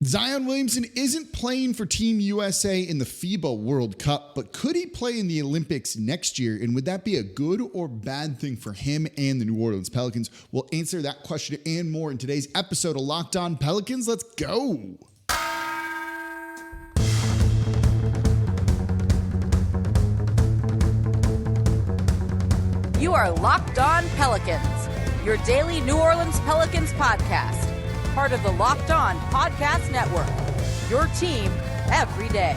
Zion Williamson isn't playing for Team USA in the FIBA World Cup, but could he play in the Olympics next year? And would that be a good or bad thing for him and the New Orleans Pelicans? We'll answer that question and more in today's episode of Locked On Pelicans. Let's go. You are Locked On Pelicans, your daily New Orleans Pelicans podcast. Part of the Locked On Podcast Network, your team every day.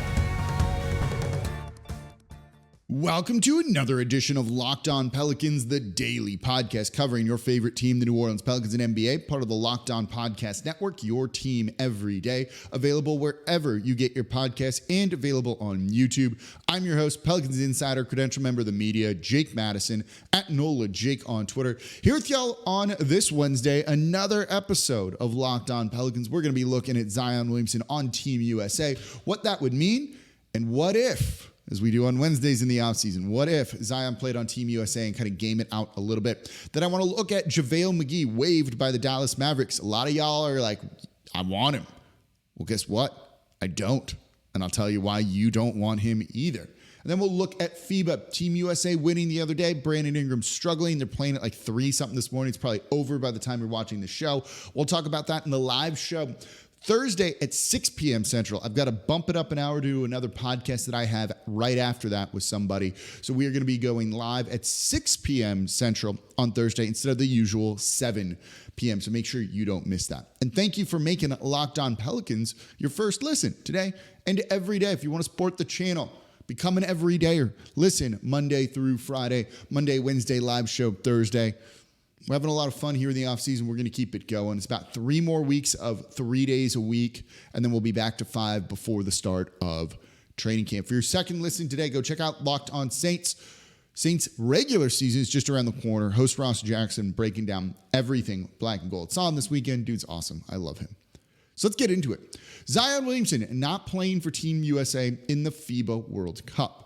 Welcome to another edition of Locked On Pelicans, the daily podcast covering your favorite team, the New Orleans Pelicans and NBA, part of the Locked On Podcast Network, your team every day, available wherever you get your podcasts and available on YouTube. I'm your host, Pelicans Insider, credential member of the media, Jake Madison, at NOLA Jake on Twitter. Here with y'all on this Wednesday, another episode of Locked On Pelicans. We're going to be looking at Zion Williamson on Team USA, what that would mean, and what if, as we do on Wednesdays in the offseason, what if Zion played on Team USA and kind of game it out a little bit? Then I want to look at JaVale McGee, waived by the Dallas Mavericks. A lot of y'all are like, I want him. Well, guess what? I don't. And I'll tell you why you don't want him either. And then we'll look at FIBA. Team USA winning the other day. Brandon Ingram struggling. They're playing at like 3-something this morning. It's probably over by the time you're watching the show. We'll talk about that in the live show Thursday at 6 p.m. Central. I've got to bump it up an hour to do another podcast that I have right after that with somebody. So we are going to be going live at 6 p.m. Central on Thursday instead of the usual 7 p.m. So make sure you don't miss that. And thank you for making Locked On Pelicans your first listen today and every day. If you want to support the channel, become an everydayer. Listen Monday through Friday, Monday, Wednesday, live show Thursday. We're having a lot of fun here in the offseason. We're going to keep it going. It's about 3 more weeks of 3 days a week, and then we'll be back to 5 before the start of training camp. For your second listen today, go check out Locked On Saints. Saints regular season is just around the corner. Host Ross Jackson breaking down everything black and gold. It's on this weekend. Dude's awesome. I love him. So let's get into it. Zion Williamson not playing for Team USA in the FIBA World Cup.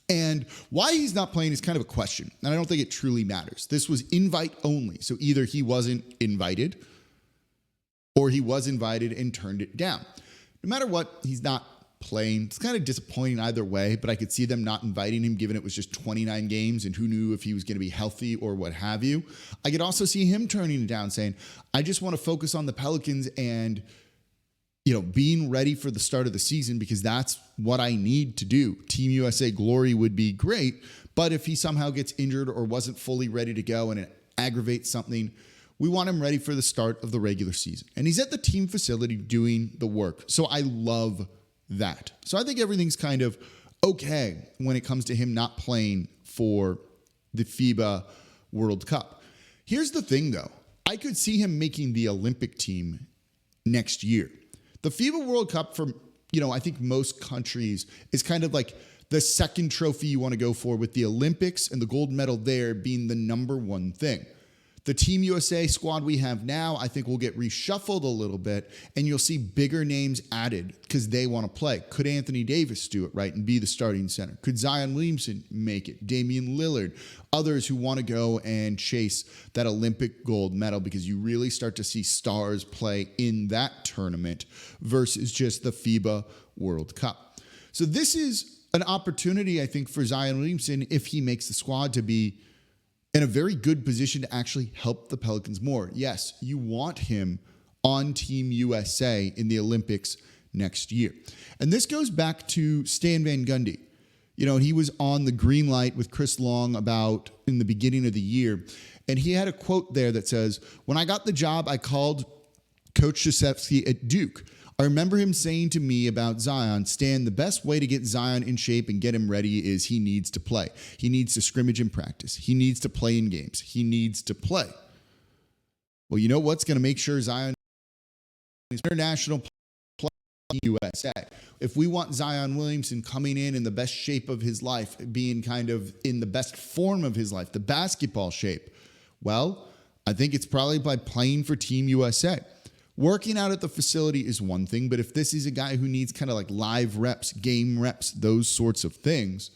And why he's not playing is kind of a question, and I don't think it truly matters. This was invite only, so either he wasn't invited or he was invited and turned it down. No matter what, he's not playing. It's kind of disappointing either way, but I could see them not inviting him given it was just 29 games and who knew if he was going to be healthy or what have you. I could also see him turning it down, saying, I just want to focus on the Pelicans and being ready for the start of the season because that's what I need to do. Team USA glory would be great, but if he somehow gets injured or wasn't fully ready to go and it aggravates something, we want him ready for the start of the regular season. And he's at the team facility doing the work. So I love that. So I think everything's kind of okay when it comes to him not playing for the FIBA World Cup. Here's the thing, though. I could see him making the Olympic team next year. The FIBA World Cup for, I think most countries is kind of like the second trophy you want to go for, with the Olympics and the gold medal there being the number one thing. The Team USA squad we have now, I think will get reshuffled a little bit and you'll see bigger names added because they want to play. Could Anthony Davis do it right and be the starting center? Could Zion Williamson make it? Damian Lillard, others who want to go and chase that Olympic gold medal because you really start to see stars play in that tournament versus just the FIBA World Cup. So this is an opportunity, I think, for Zion Williamson, if he makes the squad, to be in a very good position to actually help the Pelicans more. Yes, you want him on Team USA in the Olympics next year. And this goes back to Stan Van Gundy. He was on the green light with Chris Long about in the beginning of the year. And he had a quote there that says, when I got the job, I called Coach Krzyzewski at Duke. I remember him saying to me about Zion, Stan, the best way to get Zion in shape and get him ready is he needs to play. He needs to scrimmage in practice. He needs to play in games. He needs to play. Well, you know what's going to make sure Zion is international play in the USA? If we want Zion Williamson coming in the best shape of his life, being kind of in the best form of his life, the basketball shape, well, I think it's probably by playing for Team USA. Working out at the facility is one thing, but if this is a guy who needs kind of like live reps, game reps, those sorts of things,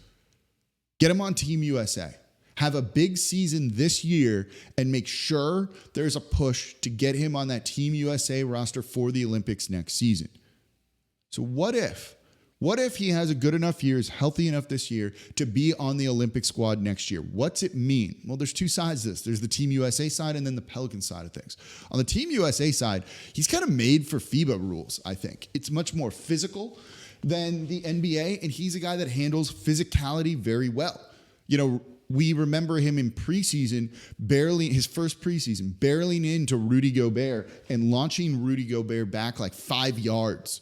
get him on Team USA. have a big season this year and make sure there's a push to get him on that Team USA roster for the Olympics next season. So what if? What if he has a good enough year, is healthy enough this year to be on the Olympic squad next year? What's it mean? Well, there's two sides to this. There's the Team USA side and then the Pelicans side of things. On the Team USA side, he's kind of made for FIBA rules, I think. It's much more physical than the NBA, and he's a guy that handles physicality very well. You know, we remember him in preseason, his first preseason, barreling into Rudy Gobert and launching Rudy Gobert back like 5 yards.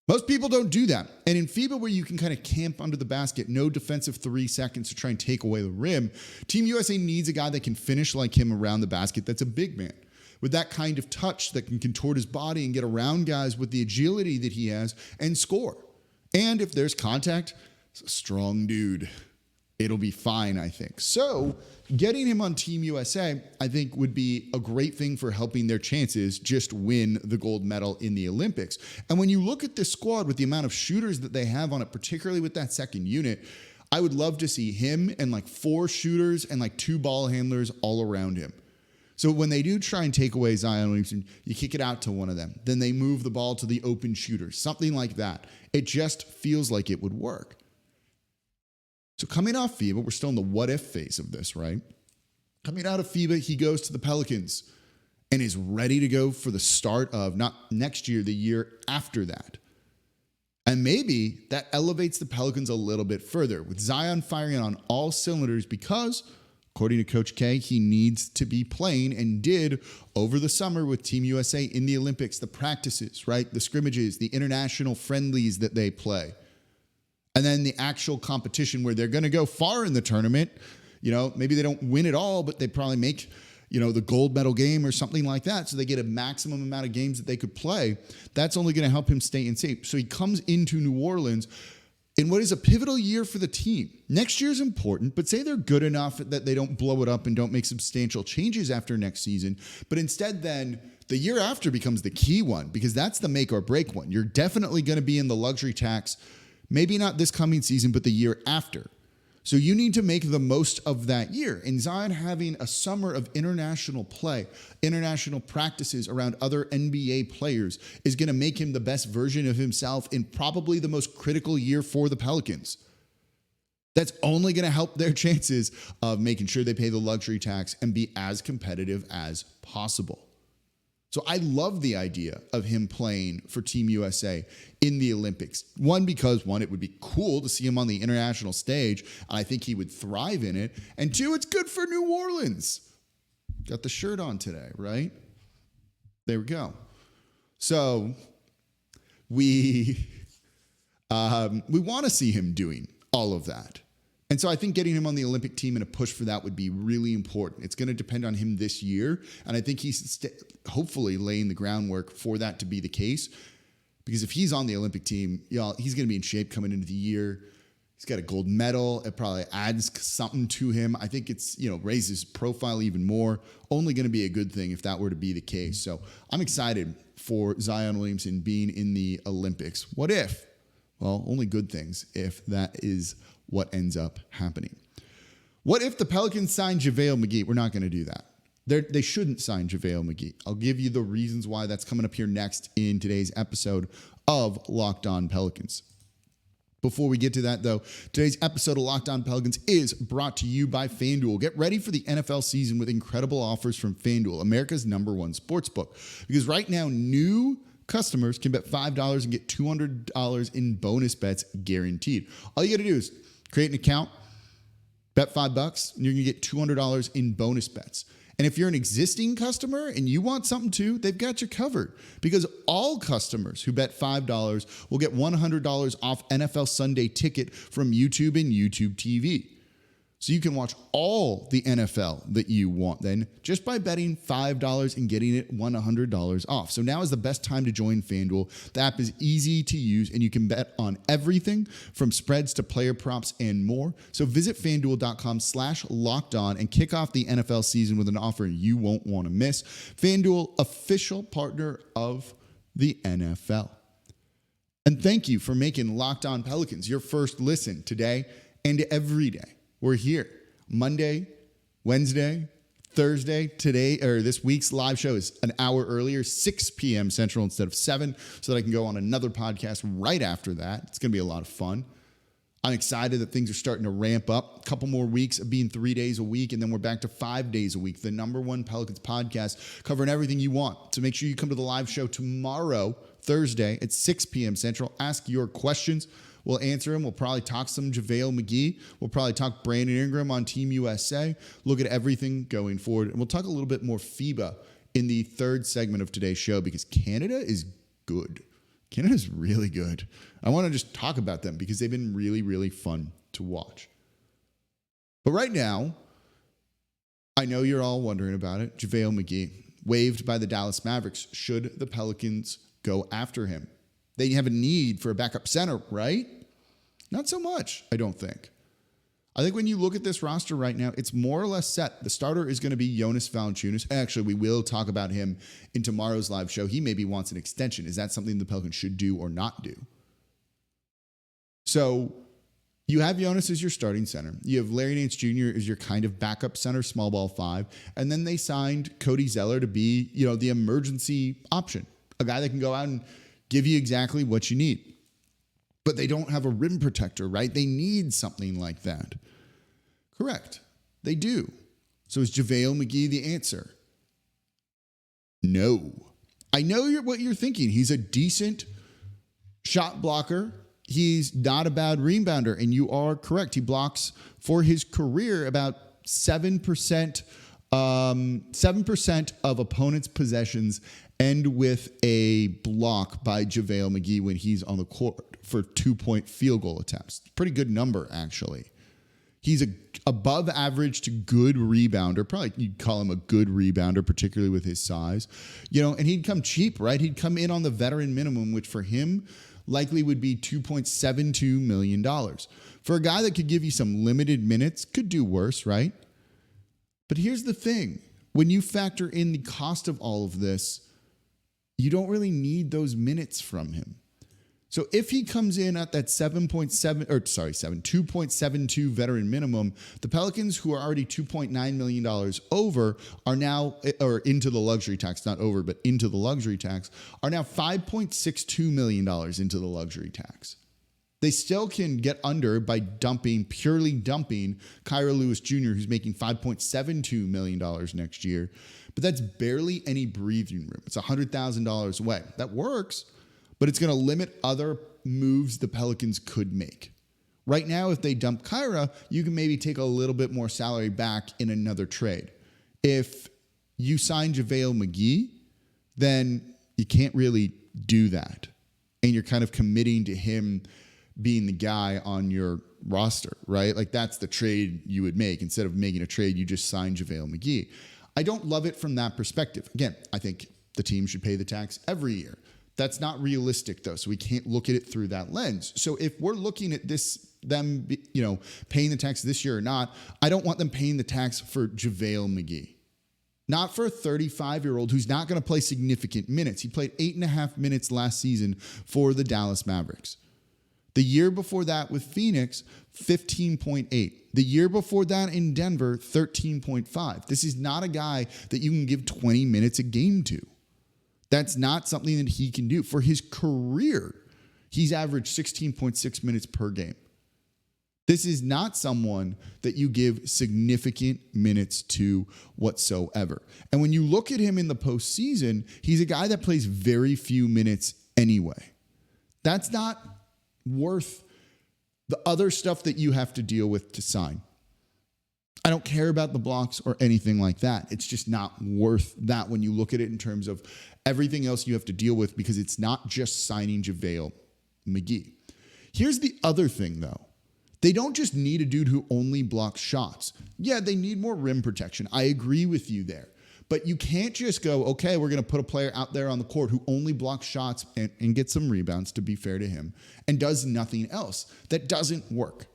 Most people don't do that. And in FIBA, where you can kind of camp under the basket, no defensive 3 seconds to try and take away the rim, Team USA needs a guy that can finish like him around the basket that's a big man, with that kind of touch that can contort his body and get around guys with the agility that he has and score. And if there's contact, it's a strong dude. It'll be fine, I think. So getting him on Team USA, I think, would be a great thing for helping their chances just win the gold medal in the Olympics. And when you look at this squad with the amount of shooters that they have on it, particularly with that second unit, I would love to see him and like 4 shooters and like 2 ball handlers all around him. So when they do try and take away Zion Williamson, you kick it out to one of them. Then they move the ball to the open shooter, something like that. It just feels like it would work. So coming off FIBA, we're still in the what-if phase of this, right? Coming out of FIBA, he goes to the Pelicans and is ready to go for the start of, not next year, the year after that. And maybe that elevates the Pelicans a little bit further, with Zion firing on all cylinders because, according to Coach K, he needs to be playing and did over the summer with Team USA in the Olympics, the practices, right? The scrimmages, the international friendlies that they play. And then the actual competition where they're going to go far in the tournament. You know, maybe they don't win it all, but they probably make, the gold medal game or something like that. So they get a maximum amount of games that they could play. That's only going to help him stay in shape. So he comes into New Orleans in what is a pivotal year for the team. Next year is important, but say they're good enough that they don't blow it up and don't make substantial changes after next season. But instead then the year after becomes the key one, because that's the make or break one. You're definitely going to be in the luxury tax. Maybe not this coming season, but the year after. So you need to make the most of that year. And Zion having a summer of international play, international practices around other NBA players is going to make him the best version of himself in probably the most critical year for the Pelicans. That's only going to help their chances of making sure they pay the luxury tax and be as competitive as possible. So I love the idea of him playing for Team USA in the Olympics. Because it would be cool to see him on the international stage, and I think he would thrive in it. And 2, it's good for New Orleans. Got the shirt on today, right? There we go. So we want to see him doing all of that. And so I think getting him on the Olympic team and a push for that would be really important. It's going to depend on him this year. And I think he's hopefully laying the groundwork for that to be the case. Because if he's on the Olympic team, he's going to be in shape coming into the year. He's got a gold medal. It probably adds something to him. I think it's, raises profile even more. Only going to be a good thing if that were to be the case. So I'm excited for Zion Williamson being in the Olympics. What if? Well, only good things if that is what ends up happening. What if the Pelicans sign JaVale McGee? We're not going to do that. They shouldn't sign JaVale McGee. I'll give you the reasons why. That's coming up here next in today's episode of Locked On Pelicans. Before we get to that, though, today's episode of Locked On Pelicans is brought to you by FanDuel. Get ready for the NFL season with incredible offers from FanDuel, America's #1 sportsbook. Because right now, new customers can bet $5 and get $200 in bonus bets guaranteed. All you got to do is create an account, bet $5, and you're going to get $200 in bonus bets. And if you're an existing customer and you want something too, they've got you covered, because all customers who bet $5 will get $100 off NFL Sunday Ticket from YouTube and YouTube TV. So you can watch all the NFL that you want then just by betting $5 and getting it $100 off. So now is the best time to join FanDuel. The app is easy to use and you can bet on everything from spreads to player props and more. So visit FanDuel.com/lockedon and kick off the NFL season with an offer you won't want to miss. FanDuel, official partner of the NFL. And thank you for making Locked On Pelicans your first listen today and every day. We're here Monday, Wednesday, Thursday, today, or this week's live show is an hour earlier, 6 p.m. Central instead of 7, so that I can go on another podcast right after that. It's going to be a lot of fun. I'm excited that things are starting to ramp up. A couple more weeks of being 3 days a week, and then we're back to 5 days a week. The #1 Pelicans podcast covering everything you want. So make sure you come to the live show tomorrow, Thursday at 6 p.m. Central. Ask your questions. We'll answer them. We'll probably talk some JaVale McGee. We'll probably talk Brandon Ingram on Team USA. Look at everything going forward. And we'll talk a little bit more FIBA in the third segment of today's show because Canada is good. Canada's really good. I want to just talk about them because they've been really, really fun to watch. But right now, I know you're all wondering about it. JaVale McGee, waived by the Dallas Mavericks. Should the Pelicans go after him? They have a need for a backup center, right? Not so much, I don't think. I think when you look at this roster right now, it's more or less set. The starter is going to be Jonas Valanciunas. Actually, we will talk about him in tomorrow's live show. He maybe wants an extension. Is that something the Pelicans should do or not do? So you have Jonas as your starting center. You have Larry Nance Jr. as your kind of backup center, small ball 5. And then they signed Cody Zeller to be, the emergency option, a guy that can go out and give you exactly what you need. But they don't have a rim protector, right? They need something like that. Correct. They do. So is JaVale McGee the answer? No. I know what you're thinking. He's a decent shot blocker. He's not a bad rebounder, and you are correct. He blocks for his career about 7%, 7% of opponents' possessions end with a block by JaVale McGee when he's on the court for 2-point field goal attempts. Pretty good number, actually. He's a above average to good rebounder. Probably you'd call him a good rebounder, particularly with his size. And he'd come cheap, right? He'd come in on the veteran minimum, which for him likely would be $2.72 million. For a guy that could give you some limited minutes, could do worse, right? But here's the thing. When you factor in the cost of all of this, you don't really need those minutes from him. So if he comes in at that 2.72 veteran minimum, the Pelicans, who are already $2.9 million over, are now, or into the luxury tax, not over, but into the luxury tax, are now $5.62 million into the luxury tax. They still can get under by purely dumping Kira Lewis Jr., who's making $5.72 million next year. But that's barely any breathing room. It's $100,000 away. That works, but it's going to limit other moves the Pelicans could make. Right now, if they dump Kira, you can maybe take a little bit more salary back in another trade. If you sign JaVale McGee, then you can't really do that. And you're kind of committing to him being the guy on your roster, right? Like that's the trade you would make. Instead of making a trade, you just sign JaVale McGee. I don't love it from that perspective. Again, I think the team should pay the tax every year. That's not realistic, though, so we can't look at it through that lens. So if we're looking at them paying the tax this year or not, I don't want them paying the tax for JaVale McGee. Not for a 35-year-old who's not going to play significant minutes. He played 8.5 minutes last season for the Dallas Mavericks. The year before that with Phoenix, 15.8. The year before that in Denver, 13.5. This is not a guy that you can give 20 minutes a game to. That's not something that he can do. For his career, he's averaged 16.6 minutes per game. This is not someone that you give significant minutes to whatsoever. And when you look at him in the postseason, he's a guy that plays very few minutes anyway. That's not worth the other stuff that you have to deal with to sign. I don't care about the blocks or anything like that. It's just not worth that when you look at it in terms of everything else you have to deal with, because it's not just signing JaVale McGee. Here's the other thing, though. They don't just need a dude who only blocks shots. Yeah, they need more rim protection. I agree with you there. But you can't just go, okay, we're going to put a player out there on the court who only blocks shots and gets some rebounds, to be fair to him, and does nothing else. That doesn't work.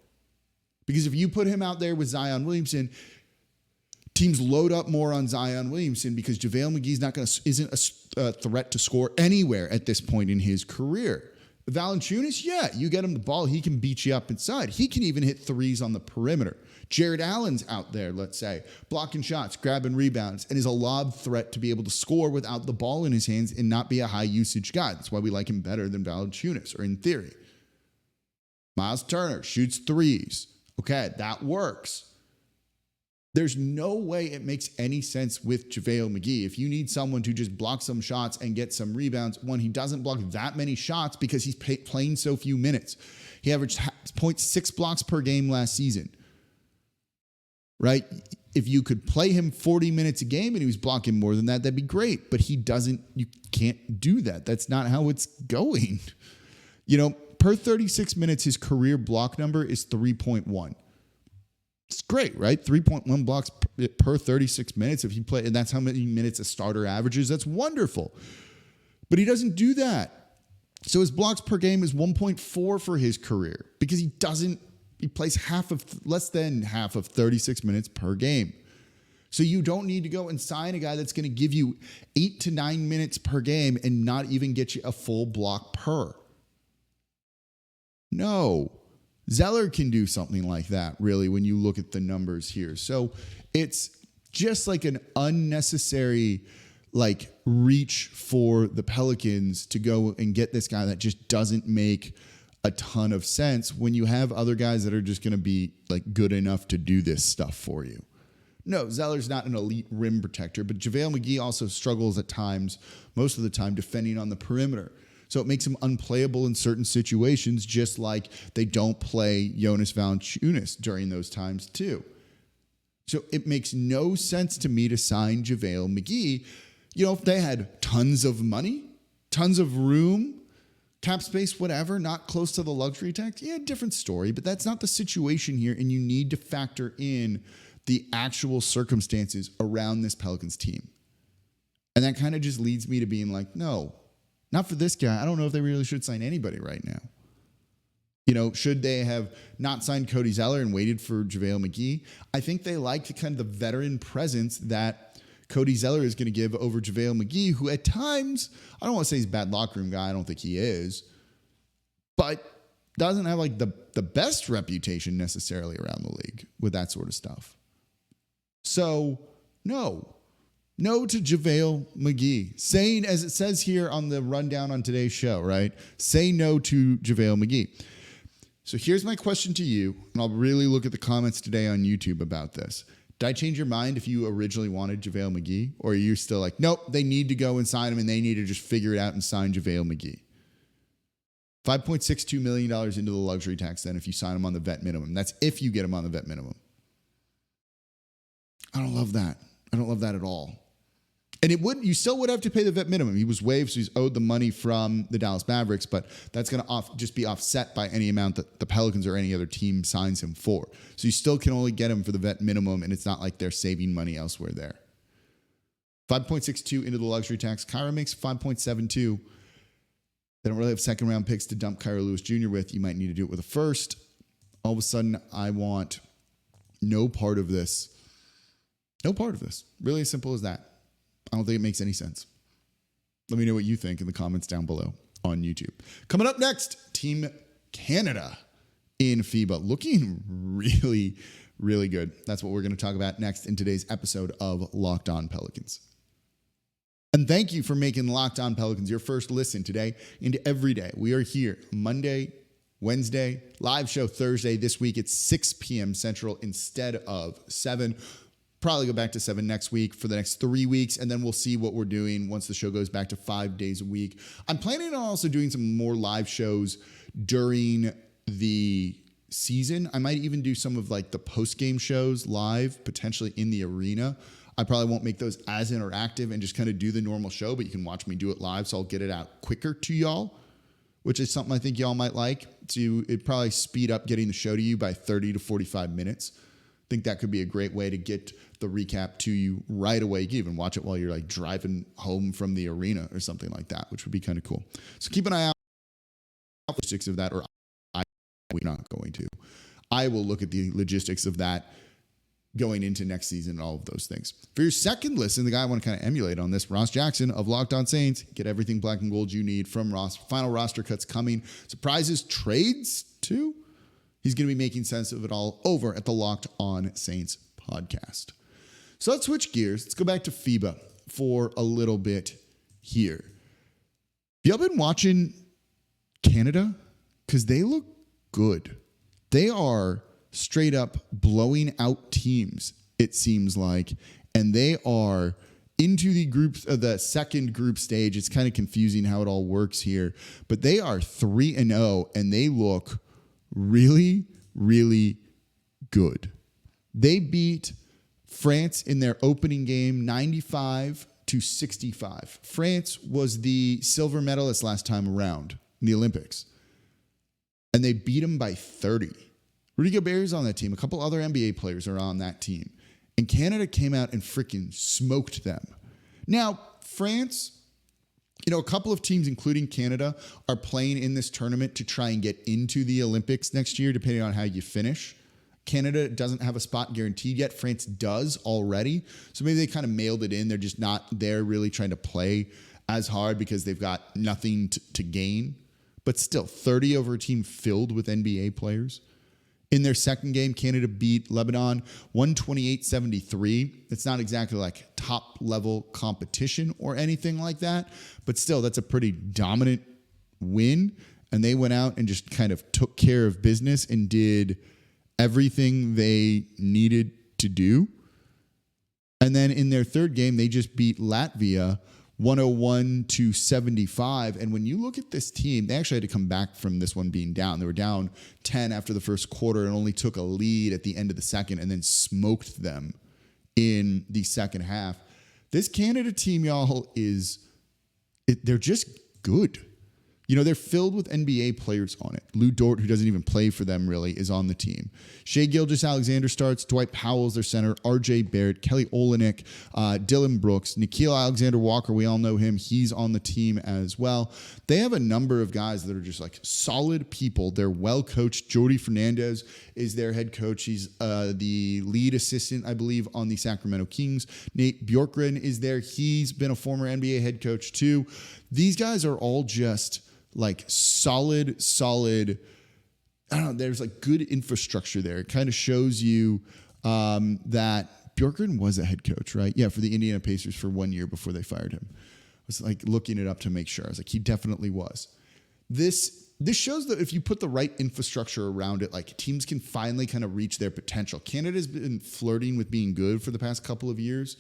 Because if you put him out there with Zion Williamson, teams load up more on Zion Williamson because JaVale McGee isn't a threat to score anywhere at this point in his career. Valanciunas, yeah, you get him the ball, he can beat you up inside. He can even hit threes on the perimeter. Jared Allen's out there, let's say, blocking shots, grabbing rebounds, and is a lob threat to be able to score without the ball in his hands and not be a high-usage guy. That's why we like him better than Valanciunas, or in theory. Miles Turner shoots threes. Okay, that works. There's no way it makes any sense with JaVale McGee. If you need someone to just block some shots and get some rebounds, when he doesn't block that many shots because he's playing so few minutes. He averaged 0.6 blocks per game last season. Right? If you could play him 40 minutes a game and he was blocking more than that, that'd be great. But he doesn't, you can't do that. That's not how it's going. You know, per 36 minutes, his career block number is 3.1. It's great, right? 3.1 blocks per 36 minutes. If you play, and that's how many minutes a starter averages. That's wonderful. But he doesn't do that. So his blocks per game is 1.4 for his career because he plays less than half of 36 minutes per game. So you don't need to go and sign a guy that's going to give you 8 to 9 minutes per game and not even get you a full block per. No. Zeller can do something like that, really, when you look at the numbers here. So it's just like an unnecessary reach for the Pelicans to go and get this guy that just doesn't make a ton of sense when you have other guys that are just going to be good enough to do this stuff for you. No, Zeller's not an elite rim protector, but JaVale McGee also struggles at times, most of the time, defending on the perimeter. So it makes him unplayable in certain situations, just like they don't play Jonas Valanciunas during those times too. So it makes no sense to me to sign JaVale McGee. You know, if they had tons of money, tons of room, cap space, whatever, not close to the luxury tax, yeah, different story. But that's not the situation here, and you need to factor in the actual circumstances around this Pelicans team. And that kind of just leads me to being like, no, not for this guy. I don't know if they really should sign anybody right now. You know, should they have not signed Cody Zeller and waited for JaVale McGee? I think they like the kind of the veteran presence that Cody Zeller is going to give over JaVale McGee, who at times, I don't want to say he's a bad locker room guy. I don't think he is. But doesn't have the best reputation necessarily around the league with that sort of stuff. So, no to JaVale McGee. Saying, as it says here on the rundown on today's show, right? Say no to JaVale McGee. So here's my question to you, and I'll really look at the comments today on YouTube about this. Did I change your mind if you originally wanted JaVale McGee? Or are you still like, nope, they need to go and sign him and they need to just figure it out and sign JaVale McGee? $5.62 million into the luxury tax then if you sign him on the vet minimum. That's if you get him on the vet minimum. I don't love that. I don't love that at all. And you still would have to pay the vet minimum. He was waived, so he's owed the money from the Dallas Mavericks, but that's going to just be offset by any amount that the Pelicans or any other team signs him for. So you still can only get him for the vet minimum, and it's not like they're saving money elsewhere there. 5.62 into the luxury tax. Kyra makes 5.72. They don't really have second-round picks to dump Kyra Lewis Jr. with. You might need to do it with a first. All of a sudden, I want no part of this. No part of this. Really as simple as that. I don't think it makes any sense. Let me know what you think in the comments down below on YouTube. Coming up next, Team Canada in FIBA. Looking really, really good. That's what we're going to talk about next in today's episode of Locked On Pelicans. And thank you for making Locked On Pelicans your first listen today and every day. We are here Monday, Wednesday, live show Thursday. This week it's 6 p.m. Central instead of 7. Probably go back to 7 next week for the next 3 weeks, and then we'll see what we're doing once the show goes back to 5 days a week. I'm planning on also doing some more live shows during the season. I might even do some of the post-game shows live, potentially in the arena. I probably won't make those as interactive and just kind of do the normal show, but you can watch me do it live, so I'll get it out quicker to y'all, which is something I think y'all might like. It'd probably speed up getting the show to you by 30 to 45 minutes. I think that could be a great way to get the recap to you right away. You can even watch it while you're driving home from the arena or something like that, which would be kind of cool. So keep an eye out for the logistics of that, or we're not going to. I will look at the logistics of that going into next season and all of those things. For your second listen, the guy I want to kind of emulate on this, Ross Jackson of Locked On Saints. Get everything black and gold you need from Ross. Final roster cuts coming. Surprises, trades too. He's going to be making sense of it all over at the Locked On Saints podcast. So let's switch gears. Let's go back to FIBA for a little bit here. Y'all been watching Canada? Because they look good. They are straight up blowing out teams, it seems like, and they are into the second group stage. It's kind of confusing how it all works here, but they are 3-0 and they look really, really good. They beat France in their opening game 95-65. France was the silver medalist last time around in the Olympics, and they beat them by 30. Rudy Gobert's on that team. A couple other NBA players are on that team. And Canada came out and freaking smoked them. Now, France, a couple of teams, including Canada, are playing in this tournament to try and get into the Olympics next year, depending on how you finish. Canada doesn't have a spot guaranteed yet. France does already. So maybe they kind of mailed it in. They're just not there really trying to play as hard because they've got nothing to gain. But still, 30 over a team filled with NBA players. In their second game, Canada beat Lebanon 128-73. It's not exactly like top-level competition or anything like that, but still, that's a pretty dominant win. And they went out and just kind of took care of business and did everything they needed to do. And then in their third game, they just beat Latvia 101-75. And when you look at this team, they actually had to come back from this one being down. They were down 10 after the first quarter and only took a lead at the end of the second and then smoked them in the second half. This Canada team, y'all, they're just good. They're filled with NBA players on it. Lou Dort, who doesn't even play for them really, is on the team. Shai Gilgeous-Alexander starts. Dwight Powell's their center. RJ Barrett, Kelly Olynyk, Dylan Brooks, Nickeil Alexander-Walker. We all know him. He's on the team as well. They have a number of guys that are just like solid people. They're well coached. Jordi Fernandez is their head coach. He's the lead assistant, I believe, on the Sacramento Kings. Nate Bjorkgren is there. He's been a former NBA head coach too. These guys are all just like solid. I don't know. There's like good infrastructure there. It kind of shows you that Bjorkgren was a head coach, right? Yeah, for the Indiana Pacers for 1 year before they fired him. I was like looking it up to make sure. I was like, he definitely was. This shows that if you put the right infrastructure around it, like teams can finally kind of reach their potential. Canada's been flirting with being good for the past couple of years,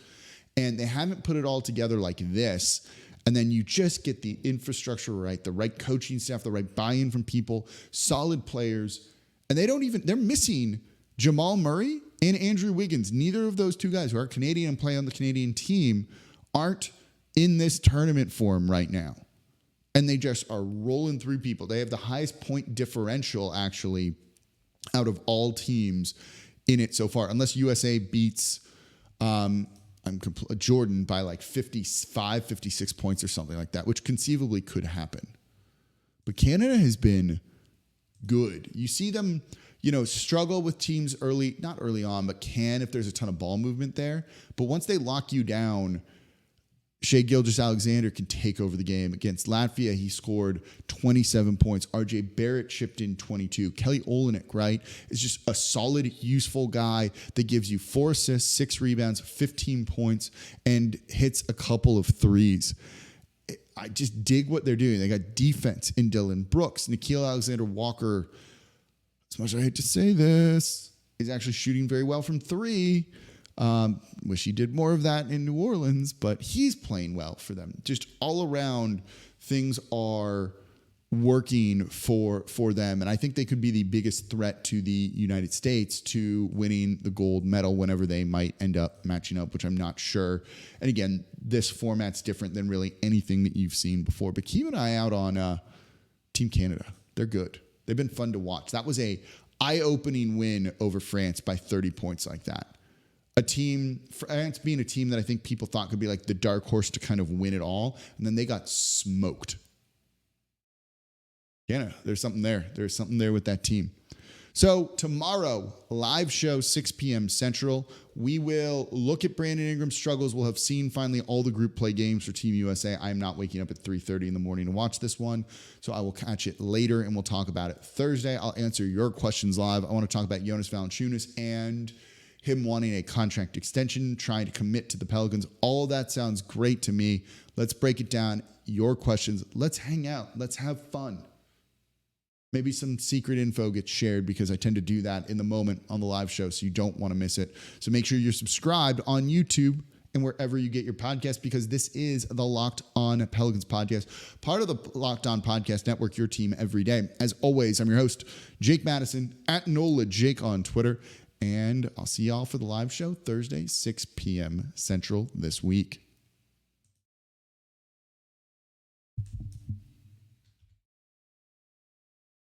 and they haven't put it all together like this. And then you just get the infrastructure right, the right coaching staff, the right buy-in from people, solid players. And they're missing Jamal Murray and Andrew Wiggins. Neither of those two guys who are Canadian and play on the Canadian team aren't in this tournament form right now. And they just are rolling through people. They have the highest point differential, actually, out of all teams in it so far. Unless USA beats Jordan by like 55, 56 points or something like that, which conceivably could happen. But Canada has been good. You see them, struggle with teams not early on, but can if there's a ton of ball movement there. But once they lock you down, Shai Gilgeous-Alexander can take over the game. Against Latvia, he scored 27 points. RJ Barrett chipped in 22. Kelly Olynyk, right, is just a solid, useful guy that gives you 4 assists, 6 rebounds, 15 points, and hits a couple of threes. I just dig what they're doing. They got defense in Dylan Brooks. Nickeil Alexander-Walker, as much as I hate to say this, is actually shooting very well from 3. Wish he did more of that in New Orleans, but he's playing well for them. Just all around, things are working for them, and I think they could be the biggest threat to the United States to winning the gold medal whenever they might end up matching up, which I'm not sure. And again, this format's different than really anything that you've seen before. But keep an eye out on Team Canada. They're good. They've been fun to watch. That was a eye-opening win over France by 30 points like that. France being a team that I think people thought could be like the dark horse to kind of win it all, and then they got smoked. Yeah, there's something there. There's something there with that team. So tomorrow, live show, 6 p.m. Central. We will look at Brandon Ingram's struggles. We'll have seen finally all the group play games for Team USA. I'm not waking up at 3:30 in the morning to watch this one, so I will catch it later and we'll talk about it Thursday. I'll answer your questions live. I want to talk about Jonas Valanciunas and him wanting a contract extension, trying to commit to the Pelicans. All of that sounds great to me. Let's break it down. Your questions. Let's hang out. Let's have fun. Maybe some secret info gets shared because I tend to do that in the moment on the live show, so you don't want to miss it. So make sure you're subscribed on YouTube and wherever you get your podcast, because this is the Locked On Pelicans podcast, part of the Locked On Podcast Network, your team every day. As always, I'm your host, Jake Madison, at NOLA Jake on Twitter, and I'll see y'all for the live show Thursday, 6 p.m. Central this week.